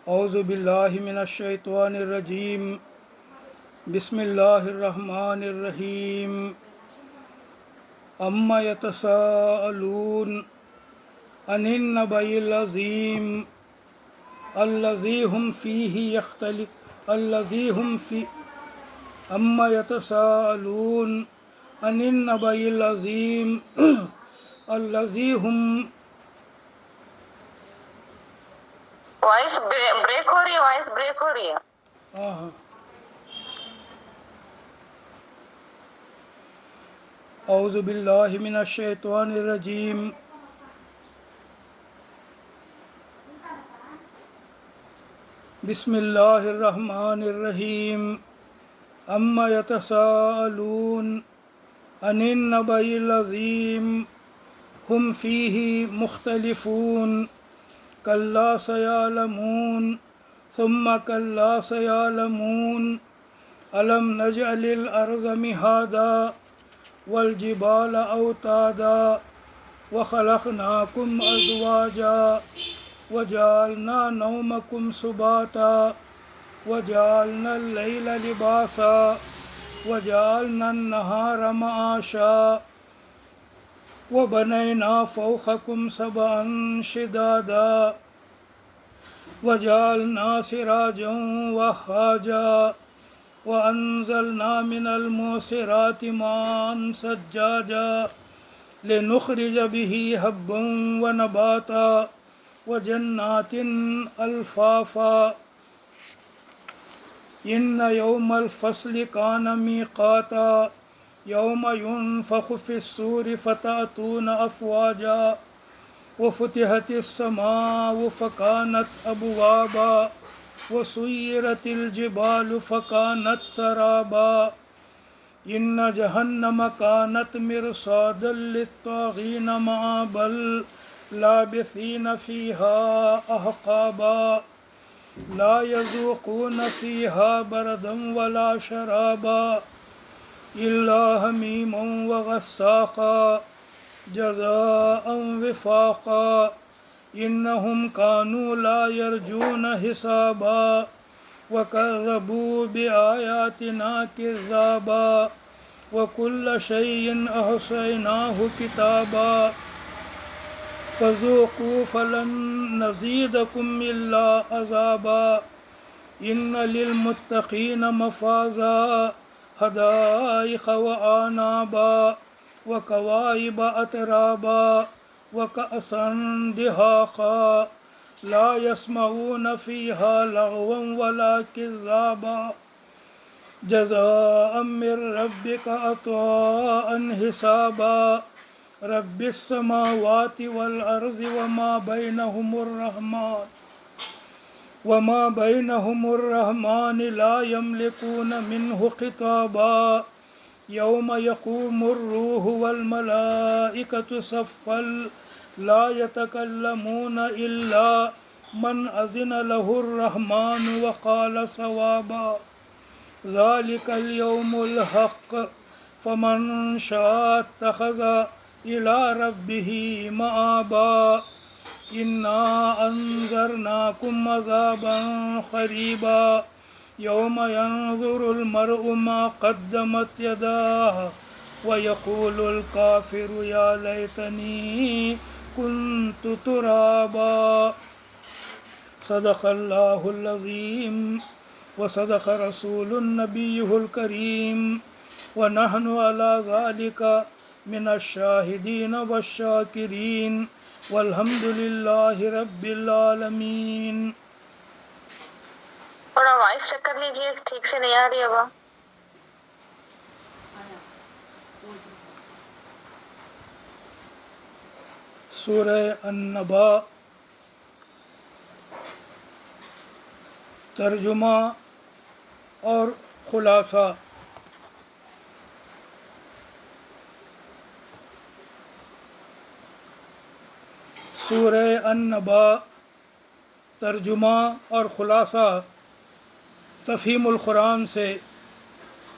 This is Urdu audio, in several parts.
اعوذ باللہ من الشیطان الرجیم بسم اللہ الرحمن الرحیم اما یتساءلون عن النبأ العظیم الذی هم فیہ اما یتساءلون عن النبأ العظیم الذی هم وائس بریک ہو رہی ہے اعوذ باللہ من الشیطان الرجیم بسم اللہ الرحمن الرحیم اما یتساءلون عن النبأ العظیم هم فیہ مختلفون کلا سیعلمون ثم کلا سیعلمون الم نجعل الارض مہادا والجبال اوتادا وخلقناکم ازواجا وجعلنا نومکم سباتا وجعلنا اللیل لباسا وجعلنا النہار معاشا وبنينا فوقكم سبعا شدادا وجعلنا سراجا وهاجا وأنزلنا من المعصرات ماء ثجاجا لنخرج به حبا ونباتا وجنات ألفافا إن يوم الفصل كان ميقاتا یوم ينفخ في الصور فتأتون أفواجا وفتحت السماء فكانت أبوابا وسيرت الجبال فكانت سرابا إن جهنم كانت مرصادا للطاغين مآبا لابثين فيها أحقابا لا يذوقون فيها بردا ولا شرابا إلا حميما وغساقا جزاء وفاقا إنهم كانوا لا يرجون حسابا وكذبوا بآياتنا كذابا وكل شيء أحصيناه كتابا فذوقوا فلن نزيدكم إلا عذابا إن للمتقين مفازا حدائق وأعنابا وكواعب أترابا وكأسا دهاقا لا يسمعون فيها لغوا ولا كذابا جزاء من ربك عطاء حسابا رب السماوات والأرض وما بينهم الرحمن لا يملكون منه خطابا يوم يقوم الروح والملائكة صفا لا يتكلمون إلا من أذن له الرحمن وقال صوابا ذلك اليوم الحق فمن شاء اتخذ إلى ربه مآبا إنا أنذرناكم عذابا قريبا يوم ينظر المرء ما قدمت يداه ويقول الكافر يا ليتني كنت ترابا صدق الله العظيم وصدق رسول النبي الكريم ونحن على ذلك من الشاهدين والشاكرين والحمد للہ رب العالمین. تھوڑا وائس چیک کر لیجئے، ٹھیک سے نہیں آ رہی اب. سورہ النبا ترجمہ اور خلاصہ. سورہ النبا ترجمہ اور خلاصہ تفہیم القرآن سے.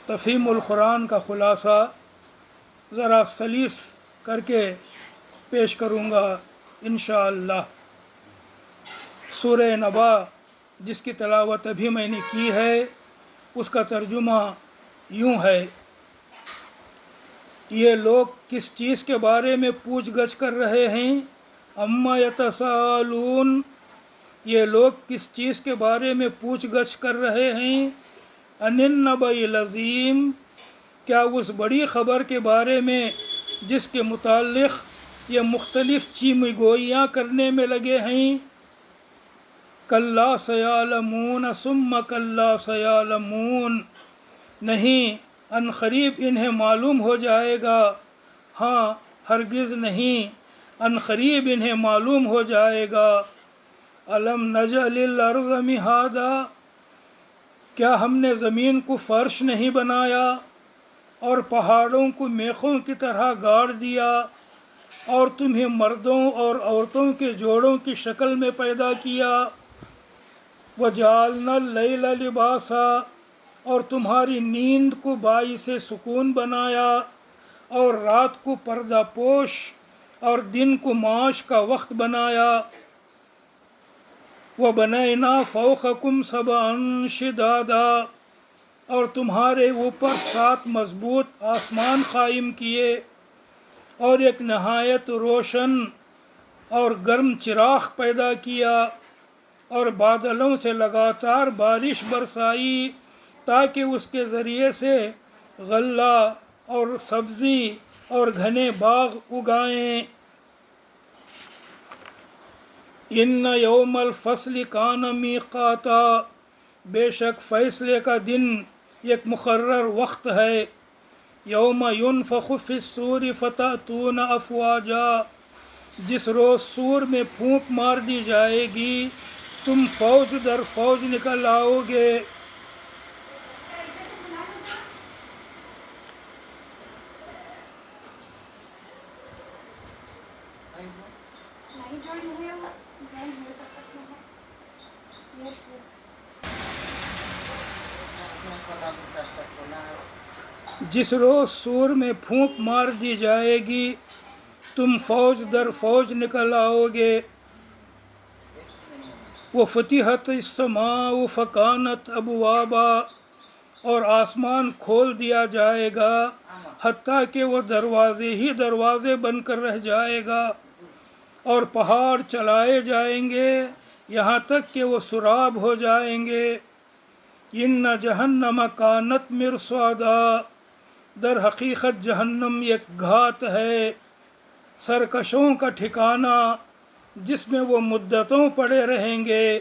تفہیم القرآن کا خلاصہ ذرا سلیس کر کے پیش کروں گا انشاءاللہ. سورہ نبا جس کی تلاوت ابھی میں نے کی ہے اس کا ترجمہ یوں ہے، یہ لوگ کس چیز کے بارے میں پوچھ گچھ کر رہے ہیں؟ اما یتساءلون، یہ لوگ کس چیز کے بارے میں پوچھ گچھ کر رہے ہیں؟ عن النبأ العظیم، کیا اس بڑی خبر کے بارے میں جس کے متعلق یہ مختلف چیمہ گوئیاں کرنے میں لگے ہیں؟ کلا سیعلمون ثم کلا سیعلمون، نہیں ان قریب انہیں معلوم ہو جائے گا، ہاں ہرگز نہیں ان قریب انہیں معلوم ہو جائے گا۔ الم نجعل الارض مہادا، کیا ہم نے زمین کو فرش نہیں بنایا اور پہاڑوں کو میخوں کی طرح گاڑ دیا، اور تمہیں مردوں اور عورتوں کے جوڑوں کی شکل میں پیدا کیا۔ وجعلنا اللیل لباسا، اور تمہاری نیند کو باعث سکون بنایا، اور رات کو پردہ پوش اور دن کو معاش کا وقت بنایا۔ وَبَنَيْنَا فَوْقَكُمْ سَبْعًا شِدَادًا، اور تمہارے اوپر 7 مضبوط آسمان قائم کیے، اور ایک نہایت روشن اور گرم چراغ پیدا کیا، اور بادلوں سے لگاتار بارش برسائی تاکہ اس کے ذریعے سے غلہ اور سبزی اور گھنے باغ اگائیں۔ ان یوم الفصل کان میقاتا، بے شک فیصلے کا دن ایک مقرر وقت ہے۔ یوم ینفخ فی الصور فتأتون افواجا، جس روز سور میں پھونک مار دی جائے گی تم فوج در فوج نکل آؤ گے۔ جس روز سور میں پھونک مار دی جائے گی تم فوج در فوج نکل آؤ گے۔ وفتحت السماء فکانت ابوابا، اور آسمان کھول دیا جائے گا حتیٰ کہ وہ دروازے ہی دروازے بن کر رہ جائے گا، اور پہاڑ چلائے جائیں گے یہاں تک کہ وہ سراب ہو جائیں گے۔ ان جہنم کانت مرصادا، در حقیقت جہنم ایک گھات ہے، سرکشوں کا ٹھکانہ جس میں وہ مدتوں پڑے رہیں گے۔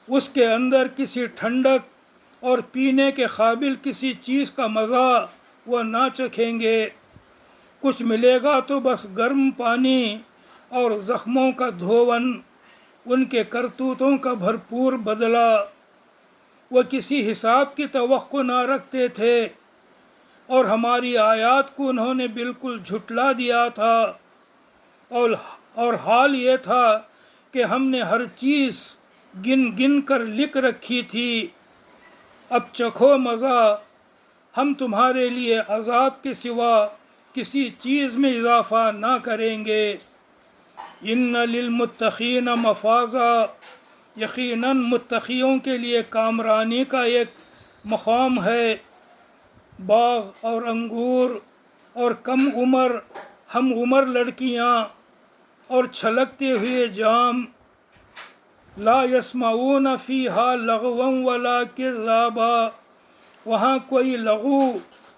اس کے اندر کسی ٹھنڈک اور پینے کے قابل کسی چیز کا مزہ وہ نہ چکھیں گے، کچھ ملے گا تو بس گرم پانی اور زخموں کا دھون، ان کے کرتوتوں کا بھرپور بدلہ۔ وہ کسی حساب کی توقع نہ رکھتے تھے، اور ہماری آیات کو انہوں نے بالکل جھٹلا دیا تھا، اور حال یہ تھا کہ ہم نے ہر چیز گن گن کر لکھ رکھی تھی۔ اب چکھو مزہ، ہم تمہارے لیے عذاب کے سوا کسی چیز میں اضافہ نہ کریں گے۔ ان للمتقین مفازا، یقیناً متقیوں کے لیے کامرانی کا ایک مقام ہے، باغ اور انگور اور کم عمر ہم عمر لڑکیاں اور چھلکتے ہوئے جام۔ لا یسمعون فیہا لغوا ولا کذابا، وہاں کوئی لغو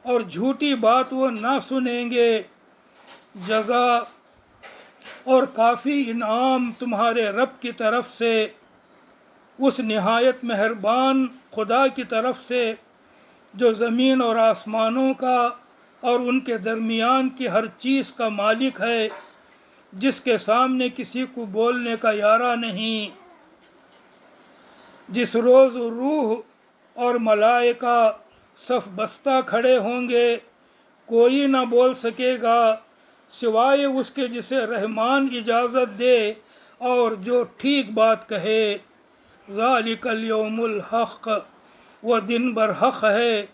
اور جھوٹی بات وہ نہ سنیں گے۔ جزا اور کافی انعام تمہارے رب کی طرف سے، اس نہایت مہربان خدا کی طرف سے جو زمین اور آسمانوں کا اور ان کے درمیان کی ہر چیز کا مالک ہے، جس کے سامنے کسی کو بولنے کا یارہ نہیں۔ جس روز روح اور ملائکہ صف بستہ کھڑے ہوں گے، کوئی نہ بول سکے گا سوائے اس کے جسے رحمان اجازت دے اور جو ٹھیک بات کہے۔ ذالک الیوم الحق، وہ دن برحق ہے۔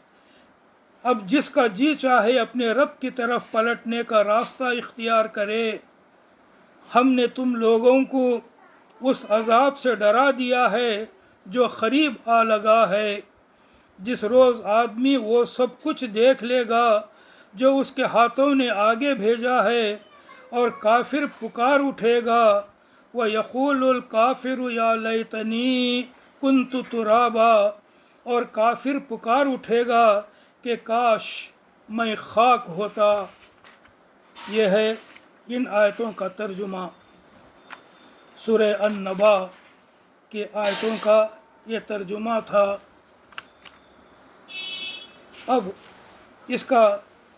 اب جس کا جی چاہے اپنے رب کی طرف پلٹنے کا راستہ اختیار کرے۔ ہم نے تم لوگوں کو اس عذاب سے ڈرا دیا ہے جو قریب آ لگا ہے، جس روز آدمی وہ سب کچھ دیکھ لے گا جو اس کے ہاتھوں نے آگے بھیجا ہے، اور کافر پکار اٹھے گا، وَيَقُولُ الْكَافِرُ يَا لَيْتَنِي كُنْتُ تُرَابًا، اور کافر پکار اٹھے گا کہ کاش میں خاک ہوتا۔ یہ ہے ان آیتوں کا ترجمہ، سورہ النبا کی آیتوں کا یہ ترجمہ تھا۔ اب اس کا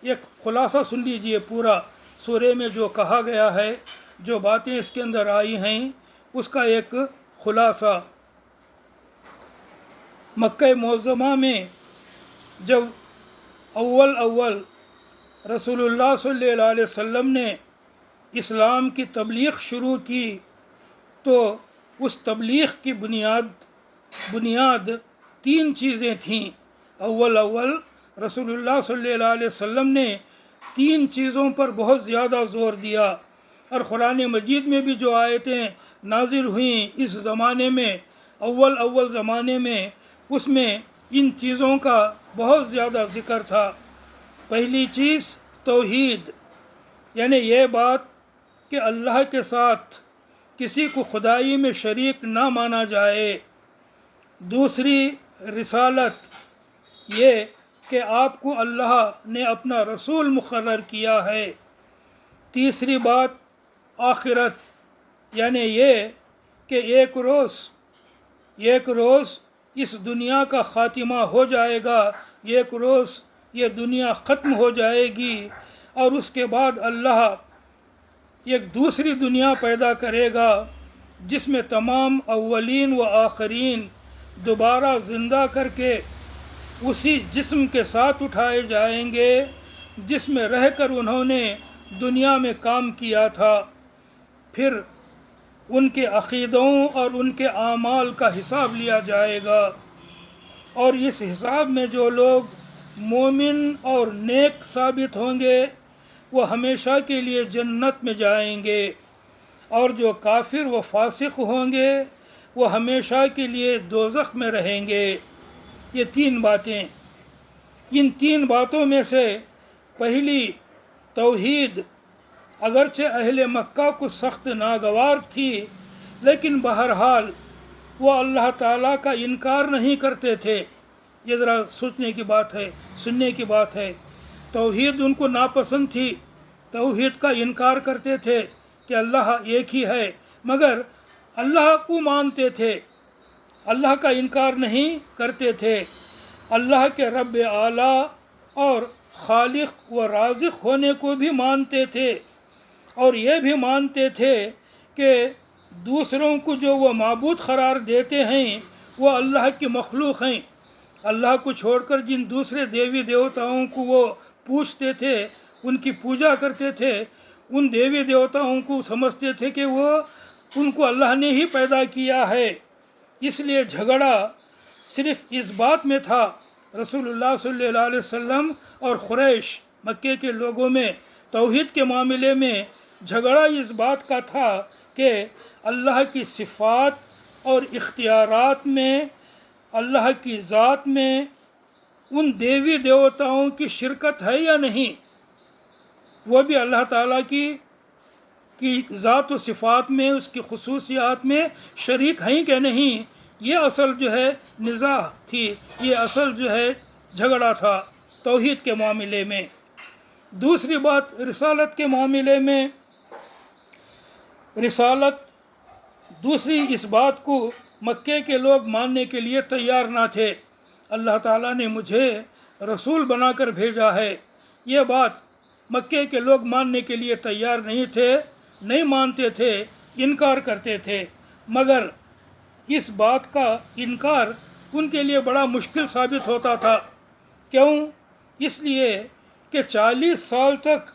ایک خلاصہ سن لیجئے، پورا سورہ میں جو کہا گیا ہے، جو باتیں اس کے اندر آئی ہیں، اس کا ایک خلاصہ۔ مکہ معظمہ میں جب اول رسول اللہ صلی اللہ علیہ وسلم نے اسلام کی تبلیغ شروع کی، تو اس تبلیغ کی بنیاد 3 چیزیں تھیں۔ اول رسول اللہ صلی اللہ علیہ وسلم نے 3 چیزوں پر بہت زیادہ زور دیا، اور قرآن مجید میں بھی جو آیتیں نازل ہوئیں اس زمانے میں، اول زمانے میں، اس میں ان چیزوں کا بہت زیادہ ذکر تھا۔ پہلی چیز توحید، یعنی یہ بات کہ اللہ کے ساتھ کسی کو خدائی میں شریک نہ مانا جائے۔ دوسری رسالت، یہ کہ آپ کو اللہ نے اپنا رسول مقرر کیا ہے۔ تیسری بات آخرت، یعنی یہ کہ ایک روز اس دنیا کا خاتمہ ہو جائے گا، ایک روز یہ دنیا ختم ہو جائے گی، اور اس کے بعد اللہ ایک دوسری دنیا پیدا کرے گا جس میں تمام اولین و آخرین دوبارہ زندہ کر کے اسی جسم کے ساتھ اٹھائے جائیں گے جس میں رہ کر انہوں نے دنیا میں کام کیا تھا۔ پھر ان کے عقیدوں اور ان کے اعمال کا حساب لیا جائے گا، اور اس حساب میں جو لوگ مومن اور نیک ثابت ہوں گے وہ ہمیشہ کے لیے جنت میں جائیں گے، اور جو کافر و فاسق ہوں گے وہ ہمیشہ کے لیے دوزخ میں رہیں گے۔ یہ 3 باتیں، ان 3 باتوں میں سے پہلی توحید، اگرچہ اہل مکہ کو سخت ناگوار تھی، لیکن بہرحال وہ اللہ تعالیٰ کا انکار نہیں کرتے تھے۔ یہ ذرا سوچنے کی بات ہے، سننے کی بات ہے۔ توحید ان کو ناپسند تھی، توحید کا انکار کرتے تھے کہ اللہ ایک ہی ہے، مگر اللہ کو مانتے تھے، اللہ کا انکار نہیں کرتے تھے، اللہ کے رب اعلیٰ اور خالق و رازق ہونے کو بھی مانتے تھے، اور یہ بھی مانتے تھے کہ دوسروں کو جو وہ معبود قرار دیتے ہیں وہ اللہ کی مخلوق ہیں۔ اللہ کو چھوڑ کر جن دوسرے دیوی دیوتاؤں کو وہ پوجتے تھے، ان کی پوجا کرتے تھے، ان دیوی دیوتاؤں کو سمجھتے تھے کہ وہ ان کو اللہ نے ہی پیدا کیا ہے۔ اس لیے جھگڑا صرف اس بات میں تھا، رسول اللہ صلی اللہ علیہ وسلم اور قریش مکے کے لوگوں میں توحید کے معاملے میں جھگڑا اس بات کا تھا کہ اللہ کی صفات اور اختیارات میں، اللہ کی ذات میں ان دیوی دیوتاؤں کی شرکت ہے یا نہیں، وہ بھی اللہ تعالیٰ کی ذات و صفات میں، اس کی خصوصیات میں شریک ہیں کہ نہیں۔ یہ اصل جو ہے نزاع تھی، یہ اصل جو ہے جھگڑا تھا توحید کے معاملے میں۔ دوسری بات رسالت کے معاملے میں، رسالت دوسری اس بات کو مکے کے لوگ ماننے کے لیے تیار نہ تھے۔ اللہ تعالیٰ نے مجھے رسول بنا کر بھیجا ہے، یہ بات مکے کے لوگ ماننے کے لیے تیار نہیں تھے، نہیں مانتے تھے، انکار کرتے تھے۔ مگر اس بات کا انکار ان کے لیے بڑا مشکل ثابت ہوتا تھا۔ کیوں؟ اس لیے کہ 40 سال تک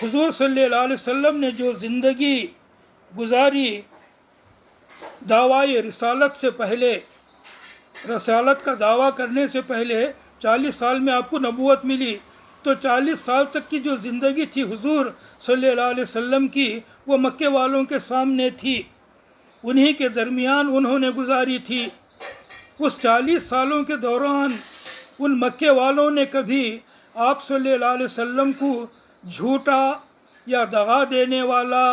حضور صلی اللہ علیہ وسلم نے جو زندگی گزاری، دعوی رسالت سے پہلے، رسالت کا دعویٰ کرنے سے پہلے 40 سال میں آپ کو نبوت ملی، تو 40 سال تک کی جو زندگی تھی حضور صلی اللہ علیہ وسلم کی، وہ مکے والوں کے سامنے تھی، انہی کے درمیان انہوں نے گزاری تھی۔ اس 40 سالوں کے دوران ان مکے والوں نے کبھی آپ صلی اللہ علیہ وسلم کو جھوٹا یا دغا دینے والا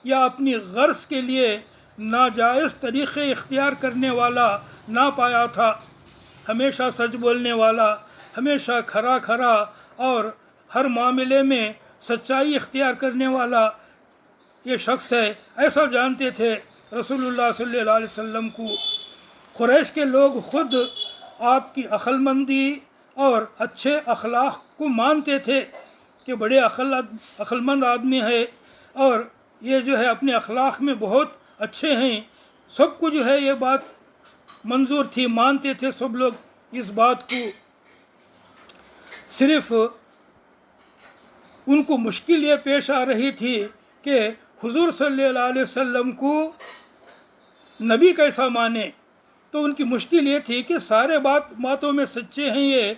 یا اپنی غرض کے لیے ناجائز طریقے اختیار کرنے والا نہ پایا تھا۔ ہمیشہ سچ بولنے والا، ہمیشہ کھرا کھرا اور ہر معاملے میں سچائی اختیار کرنے والا یہ شخص ہے، ایسا جانتے تھے رسول اللہ صلی اللہ علیہ وسلم کو۔ قریش کے لوگ خود آپ کی عقل مندی اور اچھے اخلاق کو مانتے تھے کہ بڑے عقل مند آدمی ہے اور یہ جو ہے اپنے اخلاق میں بہت اچھے ہیں، سب کو جو ہے یہ بات منظور تھی، مانتے تھے سب لوگ اس بات کو۔ صرف ان کو مشکل یہ پیش آ رہی تھی کہ حضور صلی اللہ علیہ وسلم کو نبی کیسا مانے۔ تو ان کی مشکل یہ تھی کہ سارے باتوں میں سچے ہیں یہ،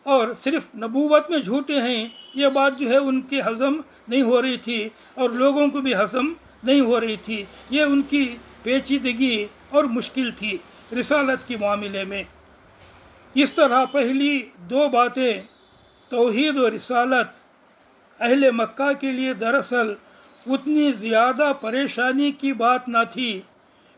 اور صرف نبوت میں جھوٹے ہیں، یہ بات جو ہے ان کی ہضم نہیں ہو رہی تھی اور لوگوں کو بھی ہضم نہیں ہو رہی تھی۔ یہ ان کی پیچیدگی اور مشکل تھی رسالت کے معاملے میں۔ اس طرح پہلی 2 باتیں توحید و رسالت اہل مکہ کے لیے دراصل اتنی زیادہ پریشانی کی بات نہ تھی،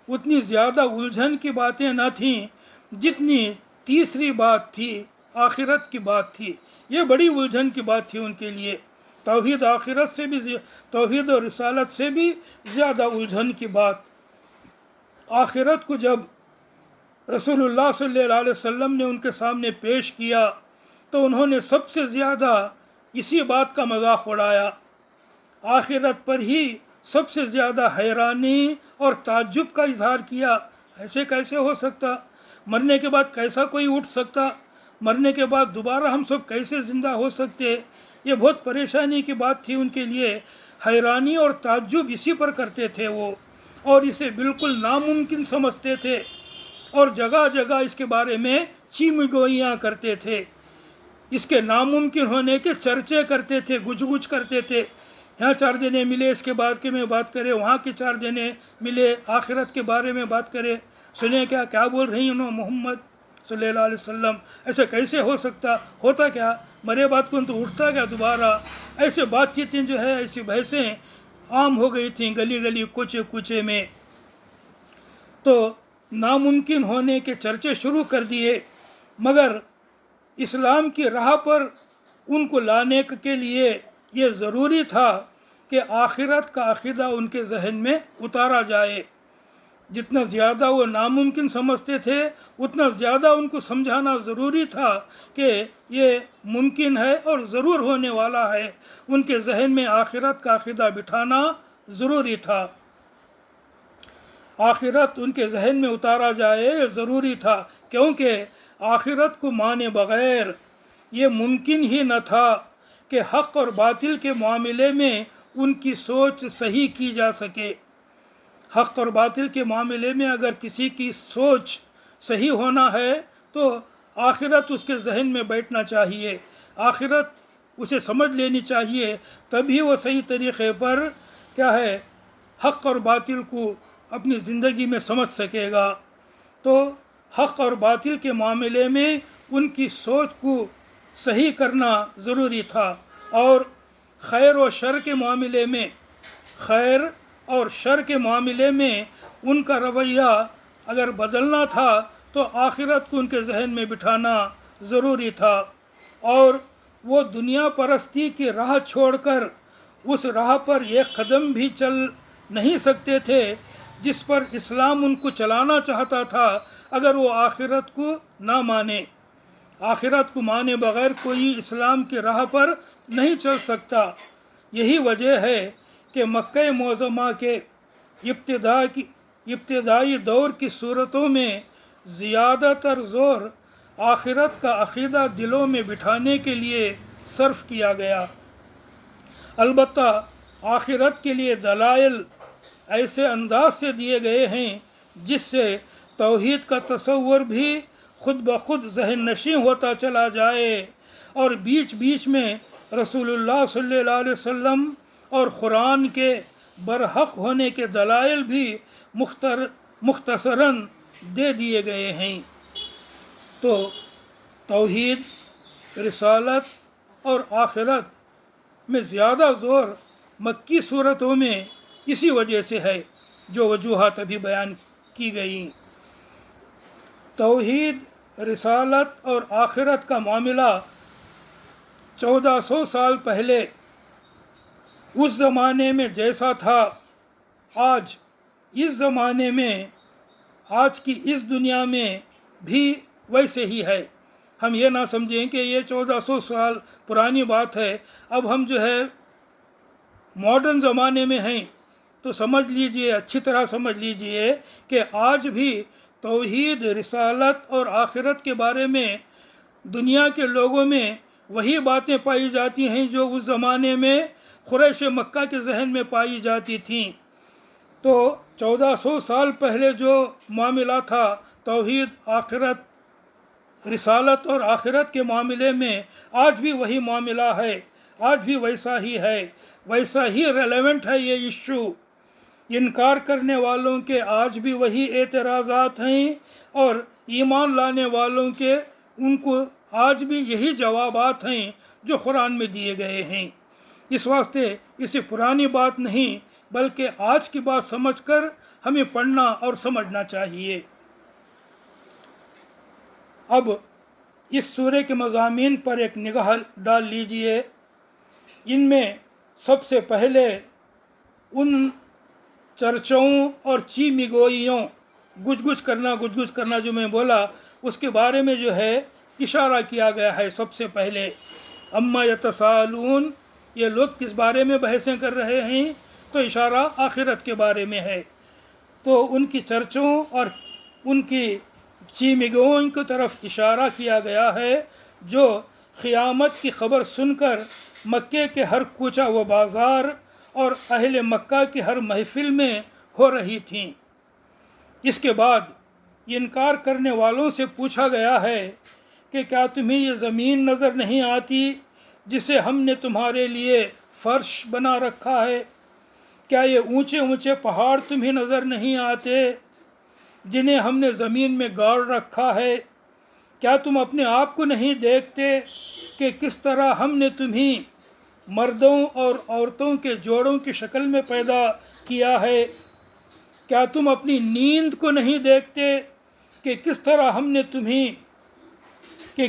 اتنی زیادہ الجھن کی باتیں نہ تھیں جتنی تیسری بات تھی، آخرت کی بات تھی۔ یہ بڑی الجھن کی بات تھی ان کے لیے، توحید آخرت سے بھی توحید اور رسالت سے بھی زیادہ الجھن کی بات۔ آخرت کو جب رسول اللہ صلی اللہ علیہ وسلم نے ان کے سامنے پیش کیا تو انہوں نے سب سے زیادہ اسی بات کا مذاق اڑایا۔ آخرت پر ہی سب سے زیادہ حیرانی اور تعجب کا اظہار کیا۔ ایسے کیسے ہو سکتا؟ مرنے کے بعد کیسا کوئی اٹھ سکتا؟ مرنے کے بعد دوبارہ ہم سب کیسے زندہ ہو سکتے؟ یہ بہت پریشانی کی بات تھی ان کے لیے۔ حیرانی اور تعجب اسی پر کرتے تھے وہ، اور اسے بالکل ناممکن سمجھتے تھے، اور جگہ جگہ اس کے بارے میں چیم گوئیاں کرتے تھے، اس کے ناممکن ہونے کے چرچے کرتے تھے، گج گج کرتے تھے۔ یہاں 4 جنے ملے اس کے بارے کے میں بات کرے، وہاں کے 4 جنے ملے آخرت کے بارے میں بات کرے، سنیں کیا بول رہی انہوں محمد صلی اللہ علیہ وسلم، ایسے کیسے ہو سکتا؟ ہوتا کیا؟ مرے بات کو تو اٹھتا کیا دوبارہ؟ ایسے بات چیتیں جو ہے، ایسی بحثیں عام ہو گئی تھیں گلی گلی کوچے کوچے میں۔ تو ناممکن ہونے کے چرچے شروع کر دیے، مگر اسلام کی راہ پر ان کو لانے کے لیے یہ ضروری تھا کہ آخرت کا عقیدہ ان کے ذہن میں اتارا جائے۔ جتنا زیادہ وہ ناممکن سمجھتے تھے اتنا زیادہ ان کو سمجھانا ضروری تھا کہ یہ ممکن ہے اور ضرور ہونے والا ہے۔ ان کے ذہن میں آخرت کا عقیدہ بٹھانا ضروری تھا، آخرت ان کے ذہن میں اتارا جائے یہ ضروری تھا، کیونکہ آخرت کو مانے بغیر یہ ممکن ہی نہ تھا کہ حق اور باطل کے معاملے میں ان کی سوچ صحیح کی جا سکے۔ حق اور باطل کے معاملے میں اگر کسی کی سوچ صحیح ہونا ہے تو آخرت اس کے ذہن میں بیٹھنا چاہیے، آخرت اسے سمجھ لینی چاہیے، تبھی وہ صحیح طریقے پر کیا ہے حق اور باطل کو اپنی زندگی میں سمجھ سکے گا۔ تو حق اور باطل کے معاملے میں ان کی سوچ کو صحیح کرنا ضروری تھا، اور خیر و شر کے معاملے میں ان کا رویہ اگر بدلنا تھا تو آخرت کو ان کے ذہن میں بٹھانا ضروری تھا، اور وہ دنیا پرستی کی راہ چھوڑ کر اس راہ پر ایک قدم بھی چل نہیں سکتے تھے جس پر اسلام ان کو چلانا چاہتا تھا، اگر وہ آخرت کو نہ مانے۔ آخرت کو مانے بغیر کوئی اسلام کی راہ پر نہیں چل سکتا۔ یہی وجہ ہے کہ مکہ معظمہ کے ابتدائی دور کی صورتوں میں زیادہ تر زور آخرت کا عقیدہ دلوں میں بٹھانے کے لیے صرف کیا گیا۔ البتہ آخرت کے لیے دلائل ایسے انداز سے دیے گئے ہیں جس سے توحید کا تصور بھی خود بخود ذہن نشین ہوتا چلا جائے، اور بیچ بیچ میں رسول اللہ صلی اللہ علیہ وسلم اور قرآن کے برحق ہونے کے دلائل بھی مختصراً دے دیے گئے ہیں۔ تو توحید، رسالت اور آخرت میں زیادہ زور مکی صورتوں میں اسی وجہ سے ہے جو وجوہات ابھی بیان کی گئی۔ توحید، رسالت اور آخرت کا معاملہ 1400 سال پہلے اس زمانے میں جیسا تھا، آج اس زمانے میں، آج کی اس دنیا میں بھی ویسے ہی ہے۔ ہم یہ نہ سمجھیں کہ یہ 1400 سال پرانی بات ہے، اب ہم جو ہے ماڈرن زمانے میں ہیں، تو سمجھ لیجئے، اچھی طرح سمجھ لیجئے کہ آج بھی توحید، رسالت اور آخرت کے بارے میں دنیا کے لوگوں میں وہی باتیں پائی جاتی ہیں جو اس زمانے میں قریش مکہ کے ذہن میں پائی جاتی تھیں۔ تو 1400 سال پہلے جو معاملہ تھا توحید، آخرت، رسالت اور آخرت کے معاملے میں، آج بھی وہی معاملہ ہے، آج بھی ویسا ہی ہے، ویسا ہی ریلیونٹ ہے یہ ایشو۔ انکار کرنے والوں کے آج بھی وہی اعتراضات ہیں، اور ایمان لانے والوں کے ان کو آج بھی یہی جوابات ہیں جو قرآن میں دیے گئے ہیں۔ اس واسطے اسے پرانی بات نہیں بلکہ آج کی بات سمجھ کر ہمیں پڑھنا اور سمجھنا چاہیے۔ اب اس سورہ کے مضامین پر ایک نگاہ ڈال لیجئے۔ ان میں سب سے پہلے ان چرچوں اور چیمیگوئیوں، گج گج کرنا جو میں بولا، اس کے بارے میں جو ہے اشارہ کیا گیا ہے۔ سب سے پہلے اما یتساءلون، یہ لوگ کس بارے میں بحثیں کر رہے ہیں؟ تو اشارہ آخرت کے بارے میں ہے۔ تو ان کی چرچوں اور ان کی چیمیگوئوں کی طرف اشارہ کیا گیا ہے جو قیامت کی خبر سن کر مکے کے ہر کوچہ و بازار اور اہل مکہ کی ہر محفل میں ہو رہی تھیں۔ اس کے بعد انکار کرنے والوں سے پوچھا گیا ہے کہ کیا تمہیں یہ زمین نظر نہیں آتی جسے ہم نے تمہارے لیے فرش بنا رکھا ہے؟ کیا یہ اونچے اونچے پہاڑ تمہیں نظر نہیں آتے جنہیں ہم نے زمین میں گاڑ رکھا ہے؟ کیا تم اپنے آپ کو نہیں دیکھتے کہ کس طرح ہم نے تمہیں مردوں اور عورتوں کے جوڑوں کی شکل میں پیدا کیا ہے؟ کیا تم اپنی نیند کو نہیں دیکھتے کہ کس طرح ہم نے تمہیں کیا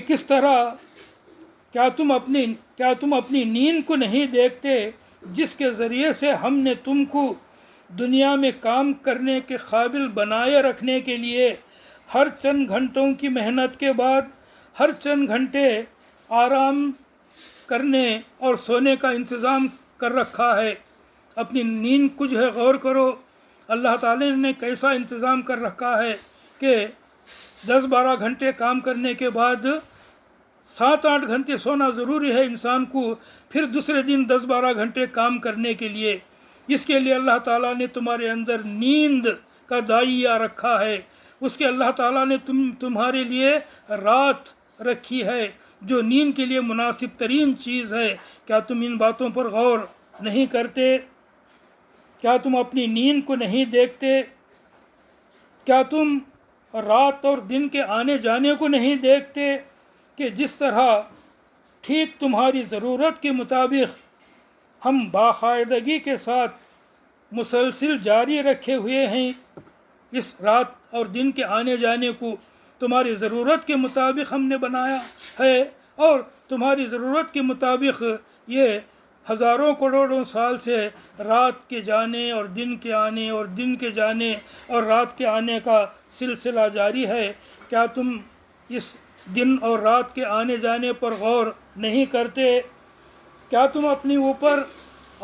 تم اپنی نیند کو نہیں دیکھتے جس کے ذریعے سے ہم نے تم کو دنیا میں کام کرنے کے قابل بنائے رکھنے کے لیے ہر چند گھنٹوں کی محنت کے بعد ہر چند گھنٹے آرام کرنے اور سونے کا انتظام کر رکھا ہے۔ اپنی نیند کو جو ہے غور کرو، اللہ تعالی نے کیسا انتظام کر رکھا ہے کہ 10-12 گھنٹے کام کرنے کے بعد 7-8 گھنٹے سونا ضروری ہے انسان کو، پھر دوسرے دن 10-12 گھنٹے کام کرنے کے لیے۔ اس کے لیے اللہ تعالیٰ نے تمہارے اندر نیند کا دائیا رکھا ہے، اس کے اللہ تعالیٰ نے تمہارے لیے رات رکھی ہے جو نیند کے لیے مناسب ترین چیز ہے۔ کیا تم ان باتوں پر غور نہیں کرتے؟ کیا تم اپنی نیند کو نہیں دیکھتے؟ کیا تم رات اور دن کے آنے جانے کو نہیں دیکھتے کہ جس طرح ٹھیک تمہاری ضرورت کے مطابق ہم باقاعدگی کے ساتھ مسلسل جاری رکھے ہوئے ہیں اس رات اور دن کے آنے جانے کو، تمہاری ضرورت کے مطابق ہم نے بنایا ہے، اور تمہاری ضرورت کے مطابق یہ ہزاروں کروڑوں سال سے رات کے جانے اور دن کے آنے اور دن کے جانے اور رات کے آنے کا سلسلہ جاری ہے۔ کیا تم اس دن اور رات کے آنے جانے پر غور نہیں کرتے؟ کیا تم اپنی اوپر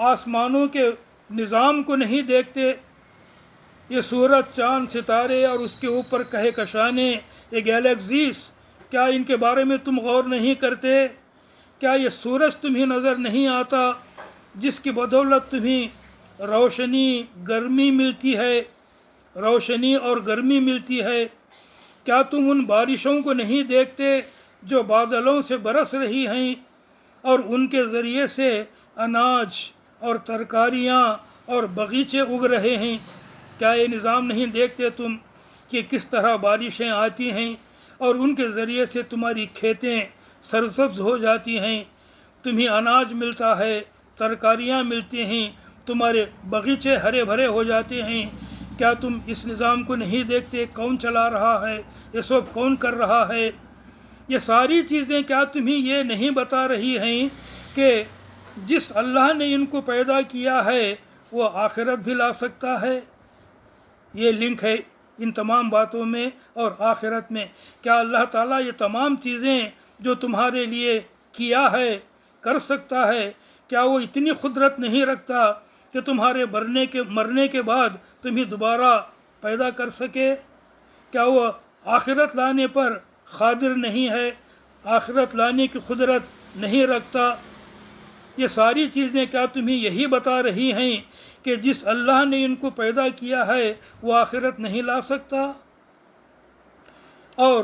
آسمانوں کے نظام کو نہیں دیکھتے؟ یہ سورج، چاند، ستارے اور اس کے اوپر کہکشانیں، یہ گیلیکسیز، کیا ان کے بارے میں تم غور نہیں کرتے؟ کیا یہ سورج تمہیں نظر نہیں آتا جس کی بدولت تمہیں روشنی اور گرمی ملتی ہے؟ کیا تم ان بارشوں کو نہیں دیکھتے جو بادلوں سے برس رہی ہیں اور ان کے ذریعے سے اناج اور ترکاریاں اور باغیچے اگ رہے ہیں؟ کیا یہ نظام نہیں دیکھتے تم کہ کس طرح بارشیں آتی ہیں اور ان کے ذریعے سے تمہاری کھیتیں سرسبز ہو جاتی ہیں، تمہیں اناج ملتا ہے، ترکاریاں ملتی ہیں، تمہارے باغیچے ہرے بھرے ہو جاتے ہیں۔ کیا تم اس نظام کو نہیں دیکھتے؟ کون چلا رہا ہے؟ یہ سب کون کر رہا ہے؟ یہ ساری چیزیں کیا تمہیں یہ نہیں بتا رہی ہیں کہ جس اللہ نے ان کو پیدا کیا ہے وہ آخرت بھی لا سکتا ہے؟ یہ لنک ہے ان تمام باتوں میں اور آخرت میں۔ کیا اللہ تعالیٰ یہ تمام چیزیں جو تمہارے لیے کیا ہے کر سکتا ہے؟ کیا وہ اتنی قدرت نہیں رکھتا کہ تمہارے مرنے کے بعد تمہیں دوبارہ پیدا کر سکے؟ کیا وہ آخرت لانے پر قادر نہیں ہے؟ آخرت لانے کی قدرت نہیں رکھتا؟ یہ ساری چیزیں کیا تمہیں یہی بتا رہی ہیں کہ جس اللہ نے ان کو پیدا کیا ہے وہ آخرت نہیں لا سکتا؟ اور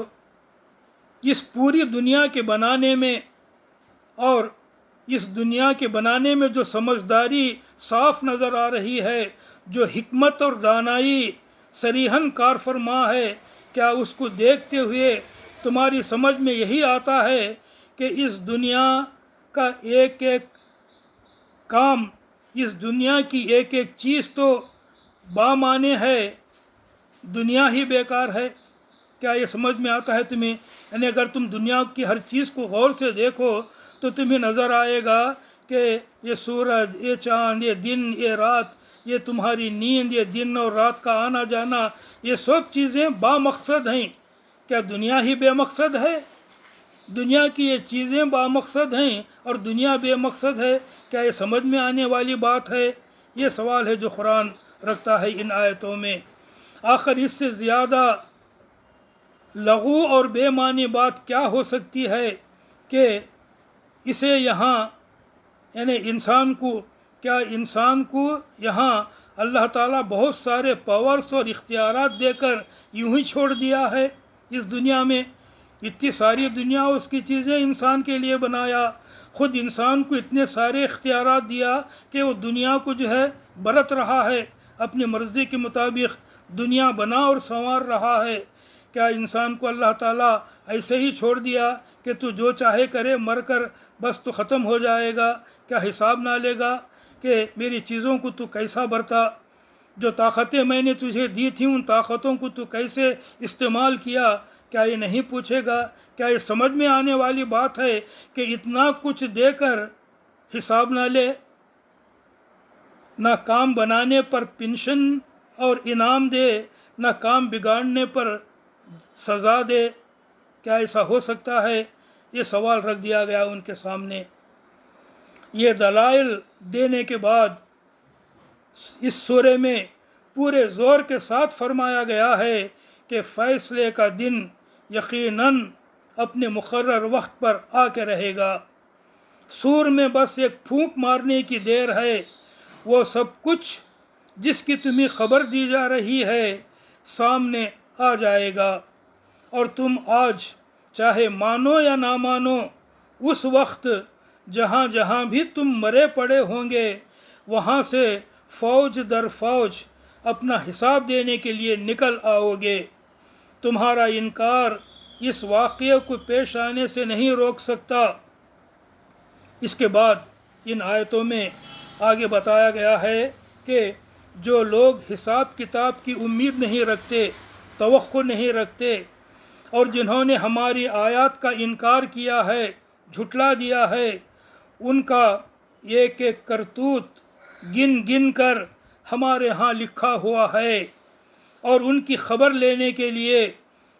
اس پوری دنیا کے بنانے میں اور اس دنیا کے بنانے میں جو سمجھداری صاف نظر آ رہی ہے، جو حکمت اور دانائی صریحاً کار فرما ہے، کیا اس کو دیکھتے ہوئے تمہاری سمجھ میں یہی آتا ہے کہ اس دنیا کا ایک ایک کام، اس دنیا کی ایک ایک چیز تو بامعنی ہے، دنیا ہی بیکار ہے؟ کیا یہ سمجھ میں آتا ہے تمہیں؟ یعنی اگر تم دنیا کی ہر چیز کو غور سے دیکھو تو تمہیں نظر آئے گا کہ یہ سورج، یہ چاند، یہ دن، یہ رات، یہ تمہاری نیند، یہ دن اور رات کا آنا جانا، یہ سب چیزیں بامقصد ہیں۔ کیا دنیا ہی بے مقصد ہے؟ دنیا کی یہ چیزیں بامقصد ہیں اور دنیا بے مقصد ہے؟ کیا یہ سمجھ میں آنے والی بات ہے؟ یہ سوال ہے جو قرآن رکھتا ہے ان آیتوں میں۔ آخر اس سے زیادہ لغو اور بے معنی بات کیا ہو سکتی ہے کہ اسے یہاں یعنی انسان کو یہاں اللہ تعالیٰ بہت سارے پاورز اور اختیارات دے کر یوں ہی چھوڑ دیا ہے اس دنیا میں؟ اتنی ساری دنیا اس کی چیزیں انسان کے لیے بنایا، خود انسان کو اتنے سارے اختیارات دیا کہ وہ دنیا کو جو ہے برت رہا ہے، اپنی مرضی کے مطابق دنیا بنا اور سنوار رہا ہے۔ کیا انسان کو اللہ تعالیٰ ایسے ہی چھوڑ دیا کہ تو جو چاہے کرے، مر کر بس تو ختم ہو جائے گا؟ کیا حساب نہ لے گا کہ میری چیزوں کو تو کیسا برتا؟ جو طاقتیں میں نے تجھے دی تھیں ان طاقتوں کو تو کیسے استعمال کیا؟ کیا یہ نہیں پوچھے گا؟ کیا یہ سمجھ میں آنے والی بات ہے کہ اتنا کچھ دے کر حساب نہ لے، نہ کام بنانے پر پنشن اور انعام دے، نہ کام بگاڑنے پر سزا دے؟ کیا ایسا ہو سکتا ہے؟ یہ سوال رکھ دیا گیا ان کے سامنے۔ یہ دلائل دینے کے بعد اس سورے میں پورے زور کے ساتھ فرمایا گیا ہے کہ فیصلے کا دن یقیناً اپنے مقرر وقت پر آ کے رہے گا۔ سور میں بس ایک پھونک مارنے کی دیر ہے، وہ سب کچھ جس کی تمہیں خبر دی جا رہی ہے سامنے آ جائے گا، اور تم آج چاہے مانو یا نہ مانو اس وقت جہاں جہاں بھی تم مرے پڑے ہوں گے وہاں سے فوج در فوج اپنا حساب دینے کے لیے نکل آؤ گے۔ تمہارا انکار اس واقعے کو پیش آنے سے نہیں روک سکتا۔ اس کے بعد ان آیتوں میں آگے بتایا گیا ہے کہ جو لوگ حساب کتاب کی امید نہیں رکھتے، توقع نہیں رکھتے، اور جنہوں نے ہماری آیات کا انکار کیا ہے، جھٹلا دیا ہے، ان کا ایک ایک کرتوت گن گن کر ہمارے ہاں لکھا ہوا ہے، اور ان کی خبر لینے کے لیے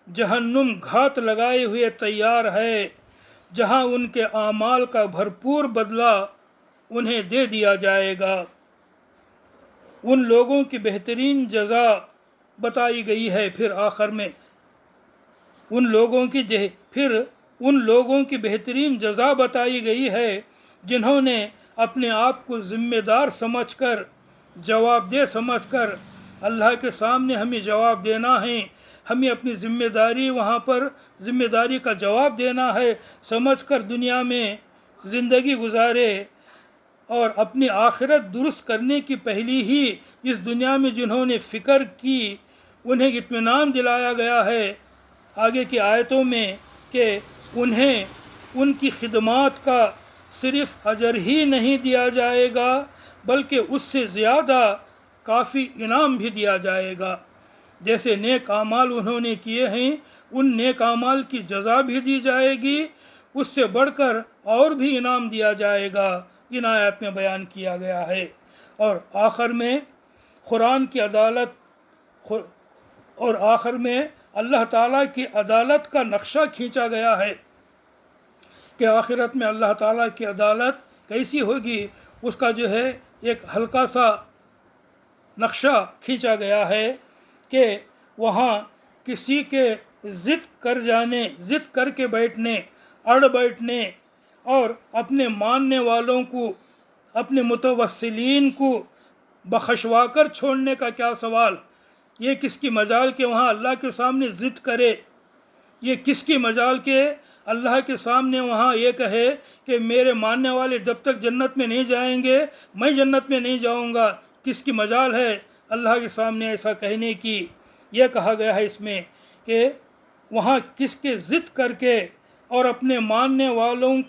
جہنم گھات لگائے ہوئے تیار ہے، جہاں ان کے اعمال کا بھرپور بدلہ انہیں دے دیا جائے گا۔ ان لوگوں کی بہترین جزا بتائی گئی ہے پھر آخر میں ان لوگوں کی بہترین جزا بتائی گئی ہے جنہوں نے اپنے آپ کو ذمہ دار سمجھ کر، جواب دہ سمجھ کر، اللہ کے سامنے ہمیں جواب دینا ہے، ہمیں اپنی ذمہ داری وہاں پر ذمہ داری کا جواب دینا ہے سمجھ کر دنیا میں زندگی گزارے، اور اپنی آخرت درست کرنے کی پہلی ہی اس دنیا میں جنہوں نے فکر کی انہیں اطمینان دلایا گیا ہے آگے کی آیتوں میں کہ انہیں ان کی خدمات کا صرف اجر ہی نہیں دیا جائے گا بلکہ اس سے زیادہ کافی انعام بھی دیا جائے گا. جیسے نیک اعمال انہوں نے کیے ہیں ان نیک اعمال کی جزا بھی دی جائے گی، اس سے بڑھ کر اور بھی انعام دیا جائے گا. ان آیات میں بیان کیا گیا ہے. اور آخر میں قرآن کی عدالت اور آخر میں اللہ تعالیٰ کی عدالت کا نقشہ کھینچا گیا ہے کہ آخرت میں اللہ تعالیٰ کی عدالت کیسی ہوگی. اس کا جو ہے ایک ہلکا سا نقشہ کھینچا گیا ہے کہ وہاں کسی کے ضد کر کے بیٹھنے، اڑ بیٹھنے اور اپنے ماننے والوں کو، اپنے متوسلین کو بخشوا کر چھوڑنے کا کیا سوال. یہ کس کی مجال کہ وہاں اللہ کے سامنے ضد کرے؟ یہ کس کی مجال کہ اللہ کے سامنے وہاں یہ کہے کہ میرے ماننے والے جب تک جنت میں نہیں جائیں گے میں جنت میں نہیں جاؤں گا؟ کس کی مجال ہے اللہ کے سامنے ایسا کہنے کی؟ یہ کہا گیا ہے اس میں کہ وہاں کس کے ضد کر کے اور اپنے ماننے والوں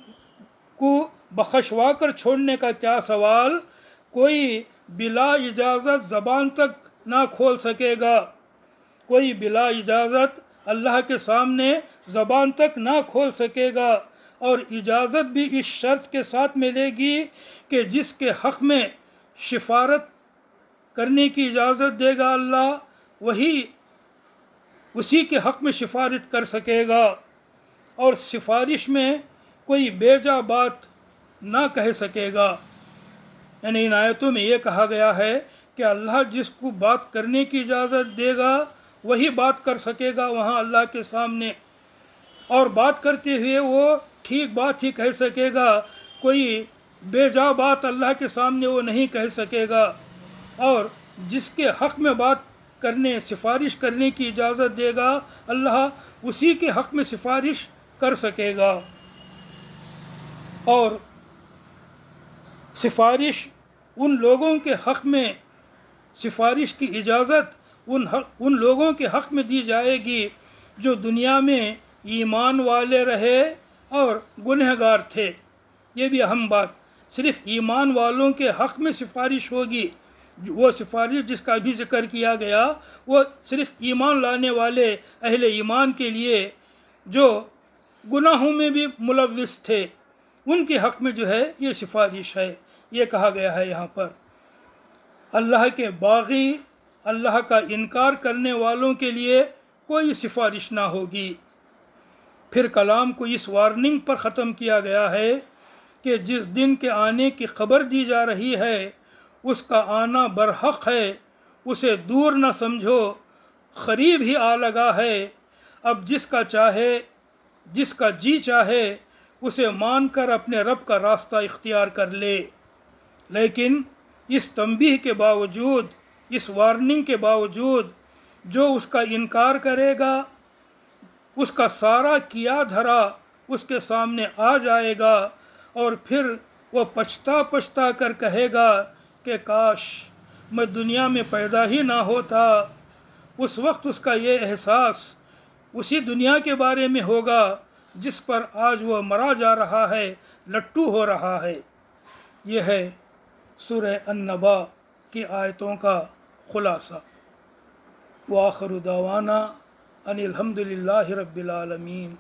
کو بخشوا کر چھوڑنے کا کیا سوال. کوئی بلا اجازت زبان تک نہ کھول سکے گا، کوئی بلا اجازت اللہ کے سامنے زبان تک نہ کھول سکے گا. اور اجازت بھی اس شرط کے ساتھ ملے گی کہ جس کے حق میں شفارت کرنے کی اجازت دے گا اللہ، وہی اسی کے حق میں سفارش کر سکے گا. اور سفارش میں کوئی بیجا بات نہ کہہ سکے گا. یعنی ان آیتوں میں یہ کہا گیا ہے کہ اللہ جس کو بات کرنے کی اجازت دے گا وہی بات کر سکے گا وہاں اللہ کے سامنے، اور بات کرتے ہوئے وہ ٹھیک بات ہی کہہ سکے گا، کوئی بے جا بات اللہ کے سامنے وہ نہیں کہہ سکے گا. اور جس کے حق میں بات کرنے، سفارش کرنے کی اجازت دے گا اللہ، اسی کے حق میں سفارش کر سکے گا. اور سفارش ان لوگوں کے حق میں، سفارش کی اجازت ان لوگوں کے حق میں دی جائے گی جو دنیا میں ایمان والے رہے اور گنہگار تھے. یہ بھی اہم بات، صرف ایمان والوں کے حق میں سفارش ہوگی. وہ سفارش جس کا بھی ذکر کیا گیا وہ صرف ایمان لانے والے اہل ایمان کے لیے جو گناہوں میں بھی ملوث تھے ان کے حق میں جو ہے یہ سفارش ہے. یہ کہا گیا ہے یہاں پر اللہ کے باغی، اللہ کا انکار کرنے والوں کے لیے کوئی سفارش نہ ہوگی. پھر کلام کو اس وارننگ پر ختم کیا گیا ہے کہ جس دن کے آنے کی خبر دی جا رہی ہے اس کا آنا برحق ہے، اسے دور نہ سمجھو، قریب ہی آ لگا ہے. اب جس کا چاہے، جس کا جی چاہے اسے مان کر اپنے رب کا راستہ اختیار کر لے. لیکن اس تنبیہ کے باوجود، اس وارننگ کے باوجود جو اس کا انکار کرے گا اس کا سارا کیا دھرا اس کے سامنے آ جائے گا، اور پھر وہ پچھتا کر کہے گا کہ کاش میں دنیا میں پیدا ہی نہ ہوتا. اس وقت اس کا یہ احساس اسی دنیا کے بارے میں ہوگا جس پر آج وہ مرا جا رہا ہے، لٹو ہو رہا ہے. یہ ہے سورہ النبا کی آیتوں کا خلاصہ. وآخر دعوانا ان الحمد للہ رب العالمین.